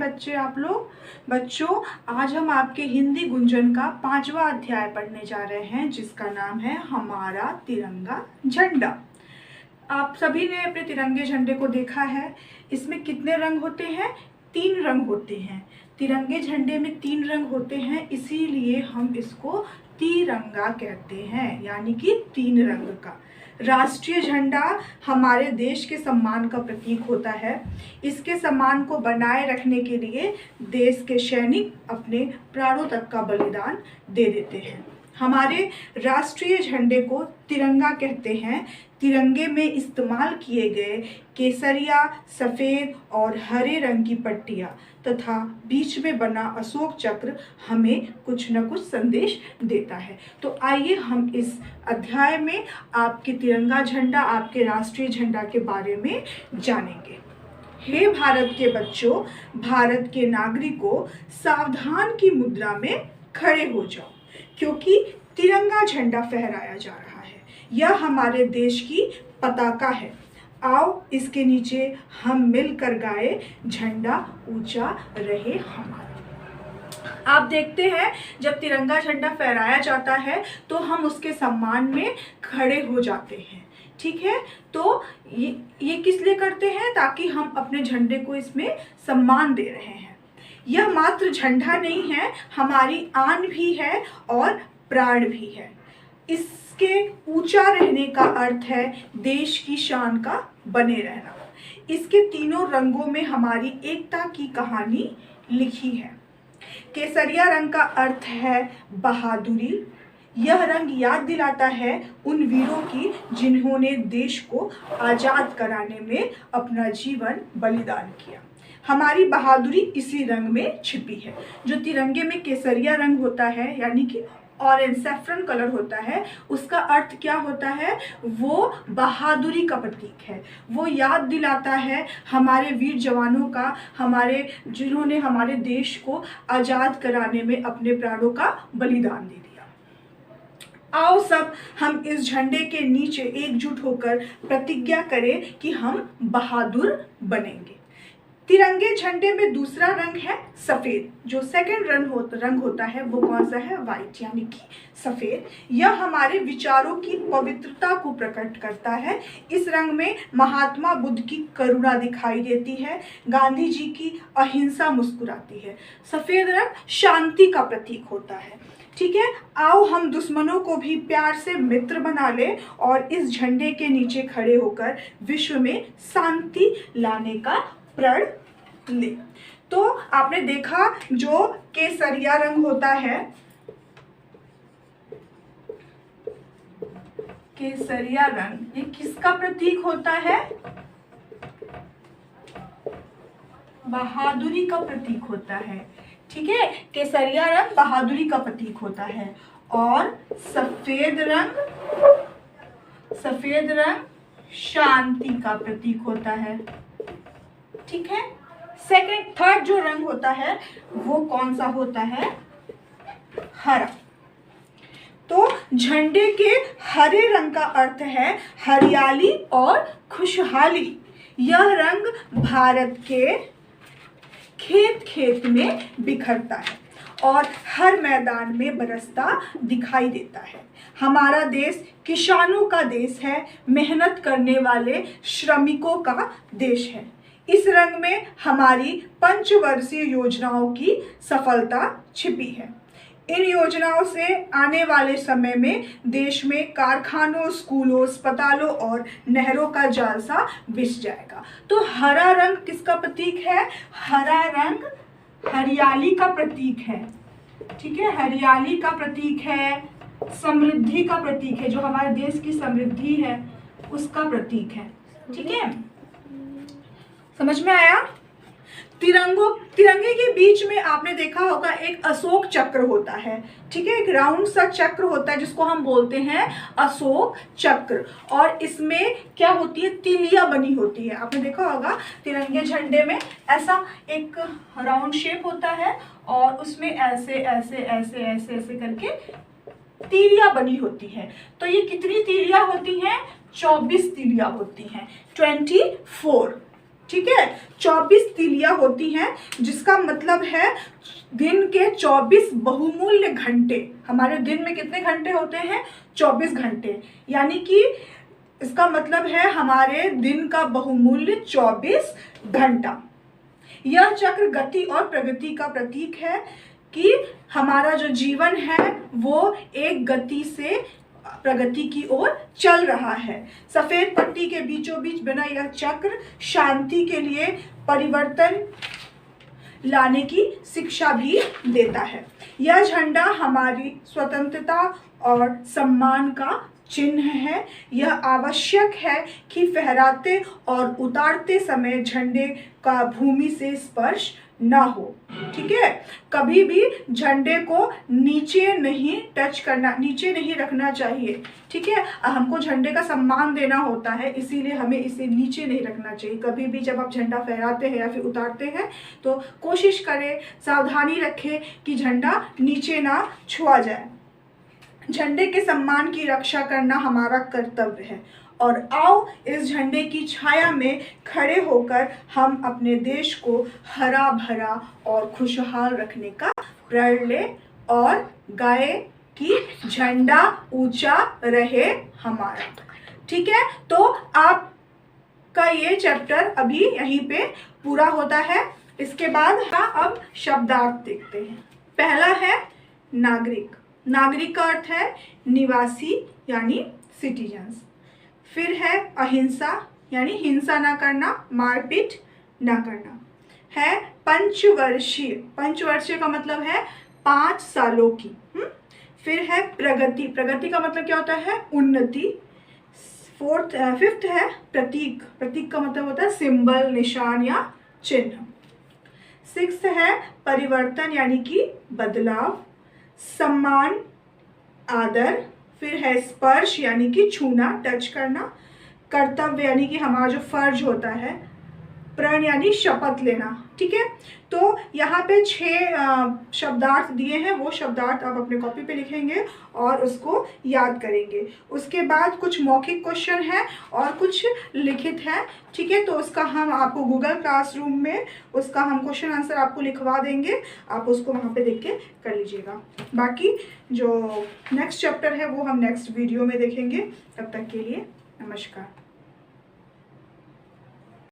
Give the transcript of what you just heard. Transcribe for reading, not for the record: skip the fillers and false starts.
बच्चे आप लोग बच्चों आज हम आपके हिंदी गुंजन का 5वां अध्याय पढ़ने जा रहे हैं जिसका नाम है हमारा तिरंगा झंडा। आप सभी ने अपने तिरंगे झंडे को देखा है। इसमें कितने रंग होते हैं? 3 रंग होते हैं। तिरंगे झंडे में 3 रंग होते हैं, इसीलिए हम इसको तिरंगा कहते हैं, यानी कि 3 रंग का। राष्ट्रीय झंडा हमारे देश के सम्मान का प्रतीक होता है। इसके सम्मान को बनाए रखने के लिए देश के सैनिक अपने प्राणों तक का बलिदान दे देते हैं। हमारे राष्ट्रीय झंडे को तिरंगा कहते हैं। तिरंगे में इस्तेमाल किए गए केसरिया, सफ़ेद और हरे रंग की पट्टियाँ तथा बीच में बना अशोक चक्र हमें कुछ न कुछ संदेश देता है। तो आइए हम इस अध्याय में आपके तिरंगा झंडा, आपके राष्ट्रीय झंडा के बारे में जानेंगे। हे भारत के बच्चों, भारत के नागरिकों, सावधान की मुद्रा में खड़े हो जाओ, क्योंकि तिरंगा झंडा फहराया जा रहा है। यह हमारे देश की पताका है। आओ इसके नीचे हम मिलकर गाए, झंडा ऊंचा रहे हमारा। आप देखते हैं जब तिरंगा झंडा फहराया जाता है तो हम उसके सम्मान में खड़े हो जाते हैं, ठीक है। तो ये किस लिए करते हैं? ताकि हम अपने झंडे को इसमें सम्मान दे रहे हैं। यह मात्र झंडा नहीं है, हमारी आन भी है और प्राण भी है। इसके ऊंचा रहने का अर्थ है देश की शान का बने रहना। इसके तीनों रंगों में हमारी एकता की कहानी लिखी है। केसरिया रंग का अर्थ है बहादुरी। यह रंग याद दिलाता है उन वीरों की जिन्होंने देश को आज़ाद कराने में अपना जीवन बलिदान किया। हमारी बहादुरी इसी रंग में छिपी है। जो तिरंगे में केसरिया रंग होता है, यानी कि ऑरेंज सैफरन कलर होता है, उसका अर्थ क्या होता है? वो बहादुरी का प्रतीक है। वो याद दिलाता है हमारे वीर जवानों का, जिन्होंने हमारे देश को आज़ाद कराने में अपने प्राणों का बलिदान दे दिया। आओ सब हम इस झंडे के नीचे एकजुट होकर प्रतिज्ञा करें कि हम बहादुर बनेंगे। तिरंगे झंडे में दूसरा रंग है सफ़ेद। जो सेकंड रंग होता है वो कौन सा है? वाइट, यानी कि सफ़ेद। यह हमारे विचारों की पवित्रता को प्रकट करता है। इस रंग में महात्मा बुद्ध की करुणा दिखाई देती है, गांधी जी की अहिंसा मुस्कुराती है। सफ़ेद रंग शांति का प्रतीक होता है, ठीक है। आओ हम दुश्मनों को भी प्यार से मित्र बना ले और इस झंडे के नीचे खड़े होकर विश्व में शांति लाने का प्रण ले। तो आपने देखा जो केसरिया रंग होता है, केसरिया रंग ये किसका प्रतीक होता है? बहादुरी का प्रतीक होता है, ठीक है। केसरिया रंग बहादुरी का प्रतीक होता है और सफेद रंग शांति का प्रतीक होता है, ठीक है। थर्ड जो रंग होता है वो कौन सा होता है? हरा। तो झंडे के हरे रंग का अर्थ है हरियाली और खुशहाली। यह रंग भारत के खेत खेत में बिखरता है और हर मैदान में बरसता दिखाई देता है। हमारा देश किसानों का देश है, मेहनत करने वाले श्रमिकों का देश है। इस रंग में हमारी पंचवर्षीय योजनाओं की सफलता छिपी है। इन योजनाओं से आने वाले समय में देश में कारखानों, स्कूलों, अस्पतालों और नहरों का जाल सा बिछ जाएगा। तो हरा रंग किसका प्रतीक है? हरा रंग हरियाली का प्रतीक है, ठीक है। हरियाली का प्रतीक है, समृद्धि का प्रतीक है, जो हमारे देश की समृद्धि है उसका प्रतीक है, ठीक है। समझ में आया? तिरंगे के बीच में आपने देखा होगा एक अशोक चक्र होता है, ठीक है। एक राउंड सा चक्र होता है जिसको हम बोलते हैं अशोक चक्र, और इसमें क्या होती है? तिलिया बनी होती है। आपने देखा होगा तिरंगे झंडे में ऐसा एक राउंड शेप होता है और उसमें ऐसे ऐसे ऐसे ऐसे ऐसे करके तीलियां बनी होती है। तो ये कितनी तीलियां होती हैं? 24 तीलियां होती हैं, 24, ठीक है। 24 तीलियां होती हैं, जिसका मतलब है दिन के 24 बहुमूल्य घंटे। हमारे दिन में कितने घंटे होते हैं? 24 घंटे। यानी कि इसका मतलब है हमारे दिन का बहुमूल्य 24 घंटा। यह चक्र गति और प्रगति का प्रतीक है कि हमारा जो जीवन है वो एक गति से प्रगति की ओर चल रहा है। सफेद पट्टी के बीचों बीच बना यह चक्र शांति के लिए परिवर्तन लाने की शिक्षा भी देता है। यह झंडा हमारी स्वतंत्रता और सम्मान का चिन्ह है। यह आवश्यक है कि फहराते और उतारते समय झंडे का भूमि से स्पर्श ना हो। ठीक है, कभी भी झंडे को नीचे नहीं टच करना, नीचे नहीं रखना चाहिए। ठीक है, हमको झंडे का सम्मान देना होता है, इसीलिए हमें इसे नीचे नहीं रखना चाहिए। कभी भी जब आप झंडा फहराते हैं या फिर उतारते हैं तो कोशिश करें, सावधानी रखें कि झंडा नीचे ना छुआ जाए। झंडे के सम्मान की रक्षा करना हमारा कर्तव्य है। और आओ इस झंडे की छाया में खड़े होकर हम अपने देश को हरा भरा और खुशहाल रखने का प्रण लें और गाए कि झंडा ऊंचा रहे हमारा। ठीक है, तो आपका ये चैप्टर अभी यहीं पे पूरा होता है। इसके बाद अब शब्दार्थ देखते हैं। पहला है नागरिक। नागरिक का अर्थ है निवासी यानी सिटीजन्स। फिर है अहिंसा यानी हिंसा ना करना, मारपीट ना करना। है पंचवर्षीय। पंचवर्षीय का मतलब है 5 सालों की। फिर है प्रगति। प्रगति का मतलब क्या होता है? उन्नति। फिफ्थ है प्रतीक। प्रतीक का मतलब होता है सिंबल, निशान या चिन्ह। 6 है परिवर्तन यानी कि बदलाव। सम्मान, आदर। फिर है स्पर्श यानी कि छूना, टच करना। कर्तव्य यानी कि हमारा जो फर्ज होता है। प्रण यानी शपथ लेना। ठीक है, तो यहाँ पे 6 शब्दार्थ दिए हैं, वो शब्दार्थ आप अपने कॉपी पे लिखेंगे और उसको याद करेंगे। उसके बाद कुछ मौखिक क्वेश्चन है और कुछ लिखित है। ठीक है, तो उसका हम आपको गूगल क्लासरूम में उसका हम क्वेश्चन आंसर आपको लिखवा देंगे, आप उसको वहाँ पे देख के कर लीजिएगा। बाकी जो नेक्स्ट चैप्टर है वो हम नेक्स्ट वीडियो में देखेंगे। तब तक के लिए नमस्कार।